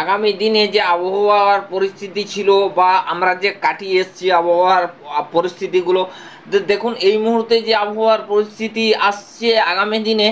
আগামী দিনে যে আবহাওয়ার পরিস্থিতি ছিল বা আমরা যে কাটিয়ে এসেছি আবহাওয়ার পরিস্থিতিগুলো, দেখুন এই মুহূর্তে যে আবহাওয়ার পরিস্থিতি আসছে আগামী দিনে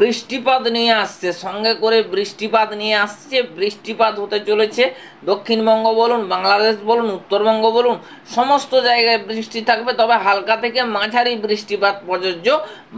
বৃষ্টিপাত নিয়ে আসছে, সঙ্গে করে বৃষ্টিপাত নিয়ে আসছে। বৃষ্টিপাত হতে চলেছে দক্ষিণবঙ্গ বলুন, বাংলাদেশ বলুন, উত্তরবঙ্গ বলুন, সমস্ত জায়গায় বৃষ্টি থাকবে। তবে হালকা থেকে মাঝারি বৃষ্টিপাত প্রযোজ্য,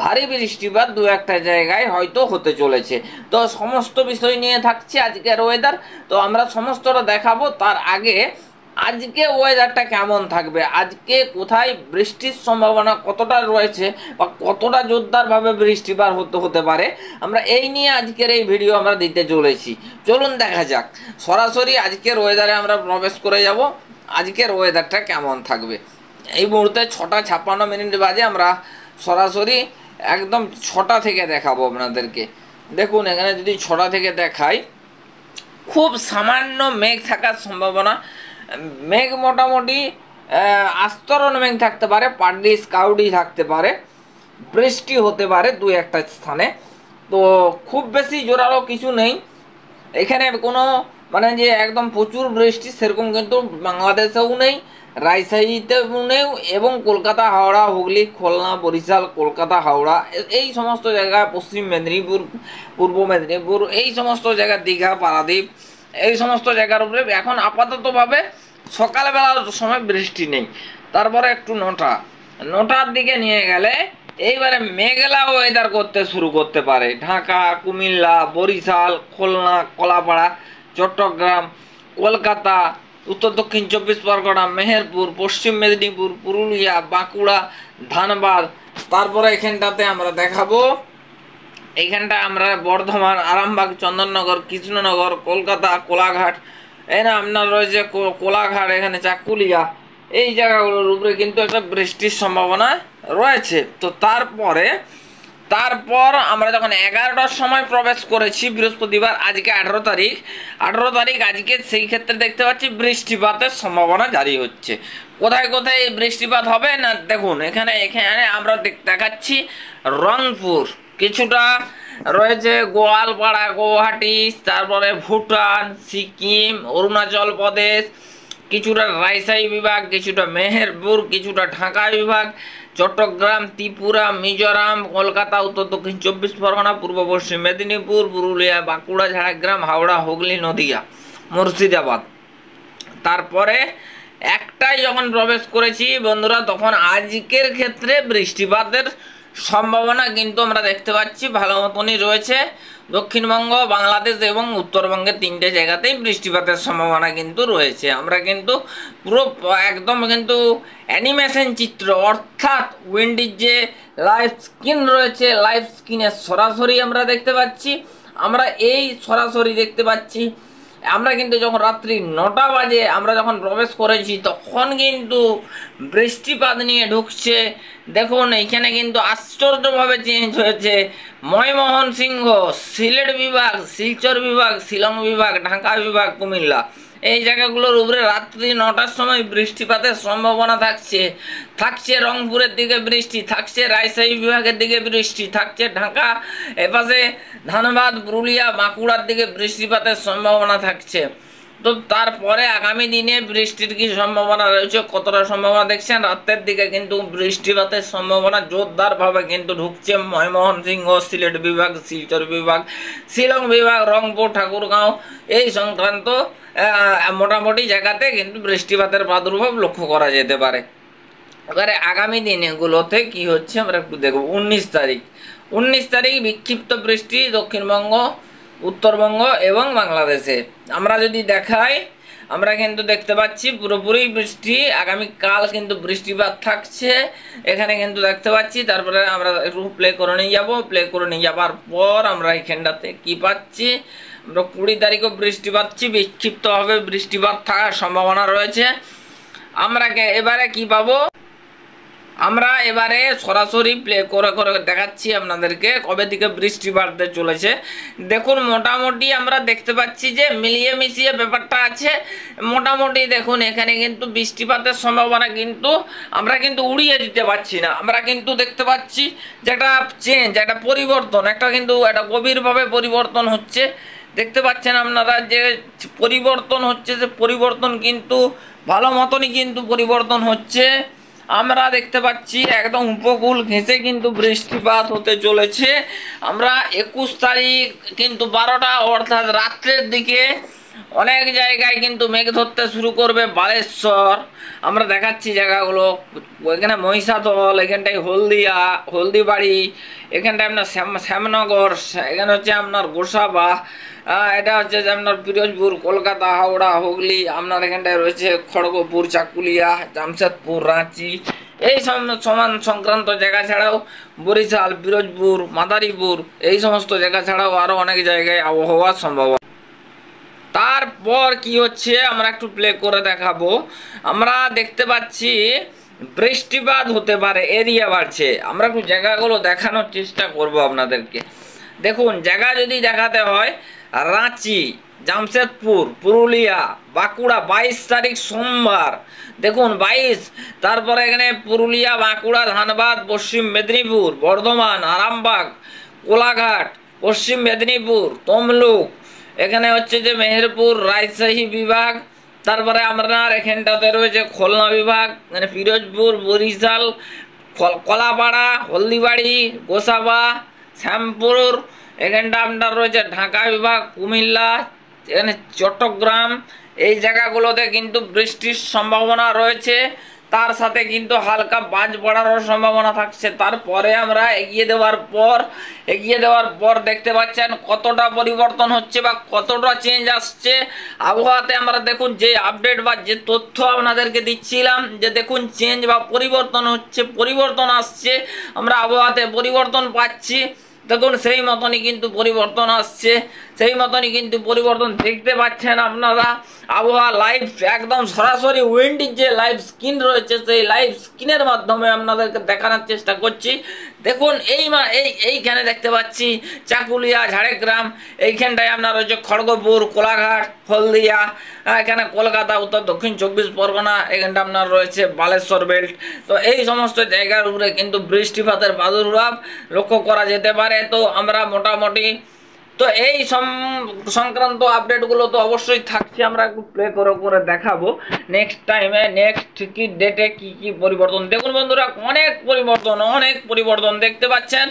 ভারী বৃষ্টিপাত দু একটা জায়গায় হয়তো হতে চলেছে। তো সমস্ত বিষয় নিয়ে থাকছে আজকের ওয়েদার, তো আমরা সমস্তটা দেখাবো। তার আগে আজকে ওয়েদারটা কেমন থাকবে, আজকে কোথায় বৃষ্টির সম্ভাবনা কতটা রয়েছে বা কতটা জোরদারভাবে বৃষ্টিপাত হতে পারে, আমরা এই নিয়ে আজকের এই ভিডিও আমরা দিতে চলেছি। চলুন দেখা যাক, সরাসরি আজকের ওয়েদারে আমরা প্রবেশ করে যাব। আজকের ওয়েদারটা কেমন থাকবে এই মুহূর্তে 6:56 বাজে, আমরা সরাসরি একদম 6টা থেকে দেখাবো আপনাদেরকে। দেখুন এখানে যদি 6টা থেকে দেখাই, খুব সামান্য মেঘ থাকার সম্ভাবনা। মেঘ মোটামুটি আস্তরণ মেঘ থাকতে পারে, পাড্ডি স্কাউডি থাকতে পারে, বৃষ্টি হতে পারে দু একটা স্থানে। তো খুব বেশি জোরালো কিছু নেই এখানে, কোনো মানে যে একদম প্রচুর বৃষ্টি সেরকম কিন্তু বাংলাদেশেও নেই, রাজশাহীতেও নেই, এবং কলকাতা, হাওড়া, হুগলি, খুলনা, বরিশাল, কলকাতা, হাওড়া এই সমস্ত জায়গায়, পশ্চিম মেদিনীপুর, পূর্ব মেদিনীপুর, এই সমস্ত জায়গা, দীঘা, পারাদ্বীপ, এই সমস্ত জায়গার উপরে এখন আপাততভাবে সকালবেলার সময় বৃষ্টি নেই। তারপরে একটু নটার দিকে নিয়ে গেলে এইবারে মেঘলা ওয়েদার করতে শুরু করতে পারে ঢাকা, কুমিল্লা, বরিশাল, খুলনা, কলাপাড়া, চট্টগ্রাম, কলকাতা, উত্তর দক্ষিণ 24 পরগনা, মেহেরপুর, পশ্চিম মেদিনীপুর, পুরুলিয়া, বাঁকুড়া, ধানবাদ। তারপরে এখানটাতে আমরা দেখাবো, এইখানটা আমরা বর্ধমান, আরামবাগ, চন্দননগর, কৃষ্ণনগর, কলকাতা, কোলাঘাট, এই না আপনার রয়েছে কোলাঘাট, এখানে চাকুলিয়া, এই জায়গাগুলোর উপরে কিন্তু একটা বৃষ্টির সম্ভাবনা রয়েছে। তো তারপর আমরা যখন 11টার সময় প্রবেশ করেছি বৃহস্পতিবার, আজকে 18 তারিখ, আজকে সেই ক্ষেত্রে দেখতে পাচ্ছি বৃষ্টিপাতের সম্ভাবনা জারি হচ্ছে। কোথায় কোথায় বৃষ্টিপাত হবে না দেখুন, এখানে আমরা দেখাচ্ছি রংপুর, কিছুটা রয়েছে গোয়ালপাড়া, গুয়াহাটি, তারপরে ভুটান, সিকিম, অরুণাচল প্রদেশ, কিছুটা রাজশাহী বিভাগ, কিছুটা মেহেরপুর, কিছুটা ঢাকা বিভাগ, চট্টগ্রাম, ত্রিপুরা, মিজোরাম, কলকাতা, উত্তর দক্ষিণ 24 পরগনা, পূর্ব পশ্চিম মেদিনীপুর, পুরুলিয়া, বাঁকুড়া, ঝাড়গ্রাম, হাওড়া, হুগলি, নদিয়া, মুর্শিদাবাদ। তারপরে একটাই যখন প্রবেশ করেছি বন্ধুরা, তখন আজকের ক্ষেত্রে বৃষ্টিপাতের সম্ভাবনা কিন্তু আমরা দেখতে পাচ্ছি ভালো মতনই রয়েছে। দক্ষিণবঙ্গ, বাংলাদেশ এবং উত্তরবঙ্গের 3টে জায়গাতেই বৃষ্টিপাতের সম্ভাবনা কিন্তু রয়েছে। আমরা কিন্তু পুরো একদম কিন্তু অ্যানিমেশন চিত্র, অর্থাৎ উইন্ডির যে লাইভ স্ক্রিন রয়েছে, লাইভ স্ক্রিনে সরাসরি আমরা দেখতে পাচ্ছি। আমরা এই সরাসরি দেখতে পাচ্ছি, আমরা কিন্তু যখন রাত্রি 9টা বাজে আমরা যখন প্রবেশ করেছি তখন কিন্তু বৃষ্টিপাত নিয়ে ঢুকছে। দেখুন এইখানে কিন্তু আশ্চর্যভাবে চেঞ্জ হয়েছে। ময়মনসিংহ, সিলেট বিভাগ, শিলচর বিভাগ, শিলং বিভাগ, ঢাকা বিভাগ, কুমিল্লা, এই জায়গাগুলোর উপরে রাত্রি 9টার সময় বৃষ্টিপাতের সম্ভাবনা থাকছে রংপুরের দিকে বৃষ্টি থাকছে, রাজশাহী বিভাগের দিকে বৃষ্টি থাকছে, ঢাকা এপাশে ধানবাদ, পুরুলিয়া, বাঁকুড়ার দিকে বৃষ্টিপাতের সম্ভাবনা থাকছে। তো তারপরে আগামী দিনে বৃষ্টির কি সম্ভাবনা রয়েছে, কতটা সম্ভাবনা দেখছেন, রাতের দিকে কিন্তু বৃষ্টিপাতের সম্ভাবনা জোরদারভাবে কিন্তু ঢুকছে ময়মনসিংহ, সিলেট বিভাগ, শিলচর বিভাগ, শিলং বিভাগ, রংপুর, ঠাকুরগাঁও, এই সংক্রান্ত মোটামুটি জায়গাতে কিন্তু বৃষ্টিপাতের প্রাদুর্ভাব লক্ষ্য করা যেতে পারে। এবারে আগামী দিনগুলোতে কি হচ্ছে আমরা একটু দেখব। 19 তারিখ বিক্ষিপ্ত বৃষ্টি দক্ষিণবঙ্গ, উত্তরবঙ্গ এবং বাংলাদেশে। আমরা যদি দেখাই, আমরা কিন্তু দেখতে পাচ্ছি পুরোপুরি বৃষ্টি, আগামীকাল কিন্তু বৃষ্টিপাত থাকছে এখানে কিন্তু দেখতে পাচ্ছি। তারপরে আমরা একটু প্লে করে নিয়ে যাবার পর আমরা এখানটাতে কি পাচ্ছি, আমরা 20 তারিখও বৃষ্টি পাচ্ছি, বিক্ষিপ্তভাবে বৃষ্টিপাত থাকার সম্ভাবনা রয়েছে। আমরা এবারে কি পাবো, আমরা এবারে সরাসরি প্লে করে দেখাচ্ছি আপনাদেরকে কবে থেকে বৃষ্টি বাড়তে চলেছে। দেখুন মোটামুটি আমরা দেখতে পাচ্ছি যে মিলিয়ে মিশিয়ে ব্যাপারটা আছে। মোটামুটি দেখুন এখানে কিন্তু বৃষ্টিপাতের সম্ভাবনা কিন্তু আমরা কিন্তু উড়িয়ে দিতে পারছি না। আমরা কিন্তু দেখতে পাচ্ছি যে একটা চেঞ্জ, একটা পরিবর্তন, একটা কিন্তু একটা গভীরভাবে পরিবর্তন হচ্ছে। দেখতে পাচ্ছেন আপনারা যে পরিবর্তন হচ্ছে, যে পরিবর্তন কিন্তু ভালো মতনই কিন্তু পরিবর্তন হচ্ছে। আমরা দেখতে পাচ্ছি একদম উপকূল ঘেঁষে কিন্তু বৃষ্টিপাত হতে চলেছে। আমরা 21 তারিখ কিন্তু 12টা অর্থাৎ রাত্রের দিকে অনেক জায়গায় কিন্তু মেঘ ধরতে শুরু করবে। বালেশ্বর আমরা দেখাচ্ছি জায়গাগুলো, এখানে মহিষাদল, এখানটায় হলদিয়া, হলদিবাড়ি, এখানটায় আপনার শ্যামনগর, এখানে হচ্ছে আপনার গোসাবা, এটা হচ্ছে যে আপনার পিরোজপুর, কলকাতা, হাওড়া, হুগলি, আপনার এখানটায় রয়েছে খড়গপুর, চাকুলিয়া, জামশেদপুর, রাঁচি, এই সমান সংক্রান্ত জায়গা ছাড়াও বরিশাল, পিরোজপুর, মাদারীপুর, এই সমস্ত জায়গা ছাড়াও আরও অনেক জায়গায় আবহাওয়ার সম্ভাবনা। তারপর কি হচ্ছে আমরা একটু প্লে করে দেখাবো। আমরা দেখতে পাচ্ছি বৃষ্টিপাত হতে পারে, এরিয়া বাড়ছে। আমরা একটু জায়গাগুলো দেখানোর চেষ্টা করব আপনাদেরকে। দেখুন জায়গা যদি দেখাতে হয়, রাঁচি, জামশেদপুর, পুরুলিয়া, বাঁকুড়া 22 তারিখ সোমবার, দেখুন 22। তারপরে এখানে পুরুলিয়া, বাঁকুড়া, ধানবাদ, পশ্চিম মেদিনীপুর, বর্ধমান, আরামবাগ, কোলাঘাট, পশ্চিম মেদিনীপুর, তমলুক, এখানে হচ্ছে যে মেহেরপুর, রাজশাহী বিভাগ, তারপরে আপনার এখানটাতে রয়েছে খুলনা বিভাগ, মানে পিরোজপুর, বরিশাল, কলাপাড়া, হলদিবাড়ি, গোসাবা, শ্যামপুর, এখানটা আপনার রয়েছে ঢাকা বিভাগ, কুমিল্লা, এখানে চট্টগ্রাম, এই জায়গাগুলোতে কিন্তু বৃষ্টির সম্ভাবনা রয়েছে। তার সাথে কিন্তু হালকা বাজ পড়ারও সম্ভাবনা থাকছে। তারপরে আমরা এগিয়ে দেওয়ার পর দেখতে পাচ্ছেন কতটা পরিবর্তন হচ্ছে বা কতটা চেঞ্জ আসছে আবহাওয়াতে। আমরা দেখুন যে আপডেট বা যে তথ্য আপনাদেরকে দিচ্ছিলাম, যে দেখুন চেঞ্জ বা পরিবর্তন হচ্ছে, পরিবর্তন আসছে, আমরা আবহাওয়াতে পরিবর্তন পাচ্ছি। দেখুন সেই মতনই কিন্তু পরিবর্তন আসছে, সেই মতনই কিন্তু পরিবর্তন দেখতে পাচ্ছেন আপনারা। আবহাওয়া লাইভ একদম সরাসরি উইন্ডির যে লাইভ স্ক্রিন রয়েছে, সেই লাইভ স্ক্রিনের মাধ্যমে আপনাদেরকে দেখানোর চেষ্টা করছি। দেখুন এইখানে দেখতে পাচ্ছি চাকুলিয়া, ঝাড়গ্রাম, এইখানটায় আপনার রয়েছে খড়গপুর, কোলাঘাট, হলদিয়া, এখানে কলকাতা, উত্তর দক্ষিণ 24 পরগনা, এখানটা আপনার রয়েছে বালেশ্বর বেল্ট। তো এই সমস্ত জায়গার উপরে কিন্তু বৃষ্টিপাতের প্রাদুর্ভাব লক্ষ্য করা যেতে পারে। তো আমরা মোটামুটি তো এই সংক্রান্ত আপডেটগুলো তো অবশ্যই থাকছে, আমরা একটু প্লে করে দেখাবো নেক্সট টাইমে, নেক্সট কি ডেটে কি পরিবর্তন। দেখুন বন্ধুরা অনেক পরিবর্তন দেখতে পাচ্ছেন,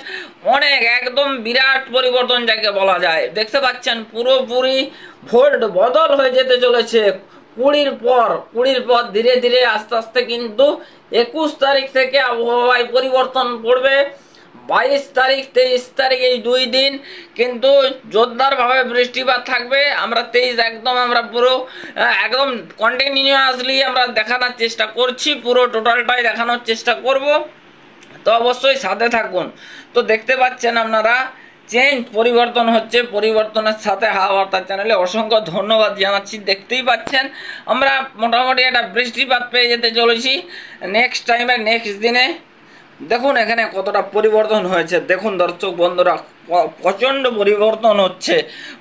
অনেক একদম বিরাট পরিবর্তন যাকে বলা যায়। দেখতে পাচ্ছেন পুরোপুরি ভোল্ট বদল হয়ে যেতে চলেছে 20-র পর ধীরে ধীরে আস্তে আস্তে কিন্তু 21 তারিখ থেকে আবহাওয়ায় পরিবর্তন পড়বে। 22 তারিখ 23 তারিখ এই 2 দিন কিন্তু জোরদারভাবে বৃষ্টিপাত থাকবে। আমরা 23 একদম আমরা পুরো একদম কন্টিনিউয়াসলি আমরা দেখানোর চেষ্টা করছি, পুরো টোটালটাই দেখানোর চেষ্টা করব। তো অবশ্যই সাথে থাকুন। তো দেখতে পাচ্ছেন আপনারা পরিবর্তন হচ্ছে, পরিবর্তনের সাথে হাওয়া চ্যানেলে অসংখ্য ধন্যবাদ জানাচ্ছি। দেখতেই পাচ্ছেন আমরা মোটামুটি একটা বৃষ্টিপাত পেয়ে যেতে চলেছি নেক্সট টাইমে, নেক্সট দিনে। দেখুন এখানে কতটা পরিবর্তন হয়েছে, দেখুন দর্শক বন্ধুরা প্রচণ্ড পরিবর্তন হচ্ছে,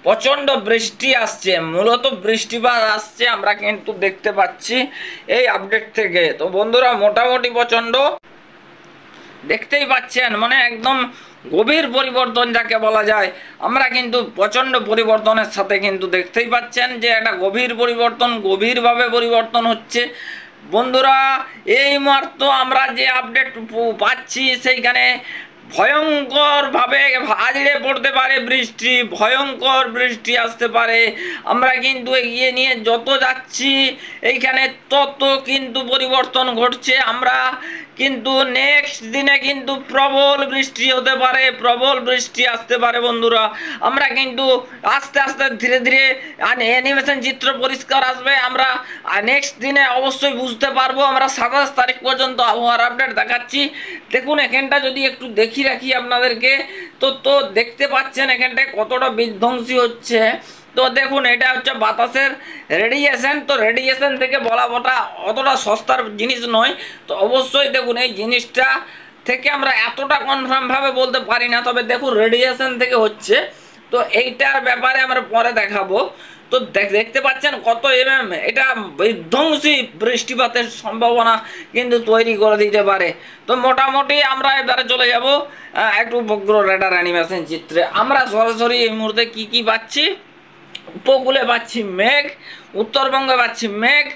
প্রচণ্ড বৃষ্টি আসছে, মূলত বৃষ্টিপাত আসছে আমরা কিন্তু দেখতে পাচ্ছি এই আপডেট থেকে। তো বন্ধুরা মোটামুটি প্রচণ্ড দেখতেই পাচ্ছেন, মানে একদম গভীর পরিবর্তন যাকে বলা যায়। আমরা কিন্তু প্রচণ্ড পরিবর্তনের সাথে কিন্তু দেখতেই পাচ্ছেন যে একটা গভীর পরিবর্তন, গভীরভাবে পরিবর্তন হচ্ছে। বন্ধুরা এই মুহূর্তে আমরা যে আপডেট পাচ্ছি সেইখানে ভয়ঙ্করভাবে আজড়ে পড়তে পারে বৃষ্টি, ভয়ঙ্কর বৃষ্টি আসতে পারে। আমরা কিন্তু এগিয়ে নিয়ে যত যাচ্ছি এইখানে তত কিন্তু পরিবর্তন ঘটছে। আমরা কিন্তু নেক্সট দিনে কিন্তু প্রবল বৃষ্টি হতে পারে, প্রবল বৃষ্টি আসতে পারে বন্ধুরা। আমরা কিন্তু আস্তে আস্তে ধীরে ধীরে অ্যানিমেশন চিত্র পরিষ্কার আসবে, আমরা নেক্সট দিনে অবশ্যই বুঝতে পারবো। আমরা 27 তারিখ পর্যন্ত আবহাওয়ার আপডেট দেখাচ্ছি। দেখুন এখানটা যদি একটু দেখি রাখি আপনাদেরকে, তো দেখতে পাচ্ছেন এখানটায় কতটা বিধ্বংসী হচ্ছে। তো দেখুন এটা হচ্ছে বাতাসের রেডিয়েশন। তো রেডিয়েশন থেকে বলা অতটা সস্তার জিনিস নয়। তো অবশ্যই দেখুন এই জিনিসটা থেকে আমরা এতটা কনফার্মভাবে বলতে পারি না, তবে দেখুন রেডিয়েশন থেকে হচ্ছে। তো এইটার ব্যাপারে আমরা পরে দেখাবো। তো দেখতে পাচ্ছেন কত এটা বিধ্বংসী বৃষ্টিপাতের সম্ভাবনা কিন্তু তৈরি করে দিতে পারে। তো মোটামুটি আমরা এবারে চলে যাব একটু উপগ্রহ রেডার অ্যানিমেশন চিত্রে। আমরা সরাসরি এই মুহূর্তে কি পাচ্ছি উপকূলে পাচ্ছি মেঘ, উত্তরবঙ্গে পাচ্ছি মেঘ,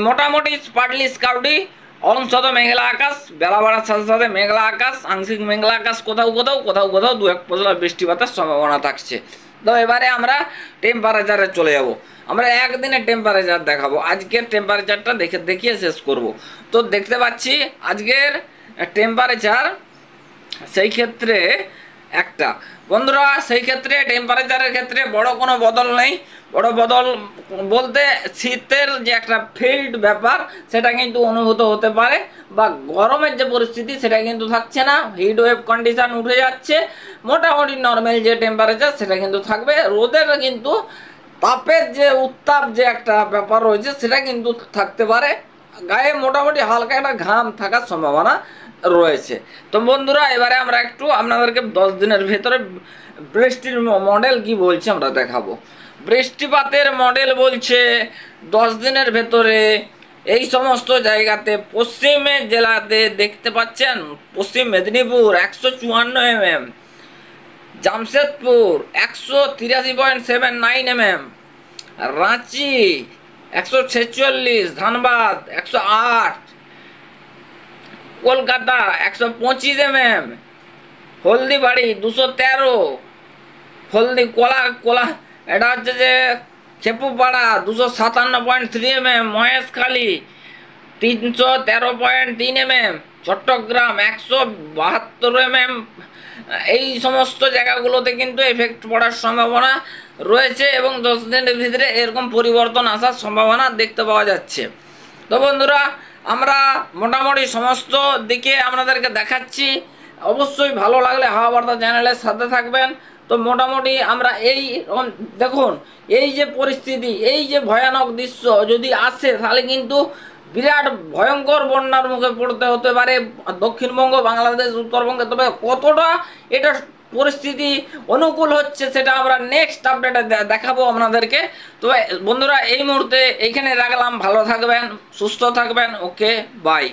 মোটামুটি পার্টলি স্কাউডি, অংশত মেঘলা আকাশ, বেলা বাড়ার সাথে সাথে মেঘলা আকাশ, আংশিক মেঘলা আকাশ, কোথাও কোথাও কোথাও কোথাও দু এক পশলা বৃষ্টিপাতের সম্ভাবনা থাকছে। তো এবারে আমরা টেম্পারেচারে চলে যাব। আমরা একদিনের টেম্পারেচার দেখাবো, আজকের টেম্পারেচারটা দেখিয়ে শেষ করব। তো দেখতে পাচ্ছি আজকের টেম্পারেচার সেই ক্ষেত্রে একটা, বন্ধুরা সেই ক্ষেত্রে টেম্পারেচারের ক্ষেত্রে বড় কোনো বদল নেই। বড় বদল বলতে শীতের যে একটা ফিল্ড ব্যাপার সেটা কিন্তু অনুভূত হতে পারে, বা গরমের যে পরিস্থিতি সেটা কিন্তু থাকছে না, হিট ওয়েভ কন্ডিশন উঠে যাচ্ছে, মোটামুটি নর্মাল যে টেম্পারেচার সেটা কিন্তু থাকবে। রোদের কিন্তু তাপের যে উত্তাপ যে একটা ব্যাপার রয়েছে সেটা কিন্তু থাকতে পারে, গায়ে মোটামুটি হালকা একটা ঘাম থাকার সম্ভাবনা রয়েছে। তো বন্ধুরা এবারে আমরা একটু আপনাদেরকে 10 দিনের ভেতরে বৃষ্টির মডেল কি বলছে আমরা দেখাবো। বৃষ্টিপাতের মডেল বলছে 10 দিনের ভেতরে এই সমস্ত জায়গাতে পশ্চিমের জেলাতে দেখতে পাচ্ছেন, পশ্চিম Medinipur 154 mm, Jamshedpur 183.79 mm, Ranchi 146, Dhanbad 108, Kolkata 125 mm, Haldibari 213, হলদি কোলা এটা হচ্ছে যে Khepupara 257.3 mm, Maheshkhali 313.3 mm, Chittagong 172 mm। এই সমস্ত জায়গাগুলোতে কিন্তু এফেক্ট পড়ার সম্ভাবনা রয়েছে এবং 10 দিনের ভিতরে এরকম পরিবর্তন আসার সম্ভাবনা দেখতে পাওয়া যাচ্ছে। তো বন্ধুরা আমরা মোটামুটি সমস্ত দিকে আপনাদেরকে দেখাচ্ছি। অবশ্যই ভালো লাগলে হাওয়া বার্তা চ্যানেলের সাথে থাকবেন। তো মোটামুটি আমরা এই দেখুন, এই যে পরিস্থিতি, এই যে ভয়ানক দৃশ্য যদি আসে তাহলে কিন্তু বিরাট ভয়ঙ্কর বন্যার মুখে পড়তে হতে পারে দক্ষিণবঙ্গ, বাংলাদেশ, উত্তরবঙ্গে। তবে কতটা এটা পরিস্থিতি অনুকূল হচ্ছে সেটা আমরা নেক্সট আপডেটে দেখাবো আপনাদেরকে। তবে বন্ধুরা এই মুহূর্তে এইখানে রাখলাম, ভালো থাকবেন, সুস্থ থাকবেন, ওকে বাই।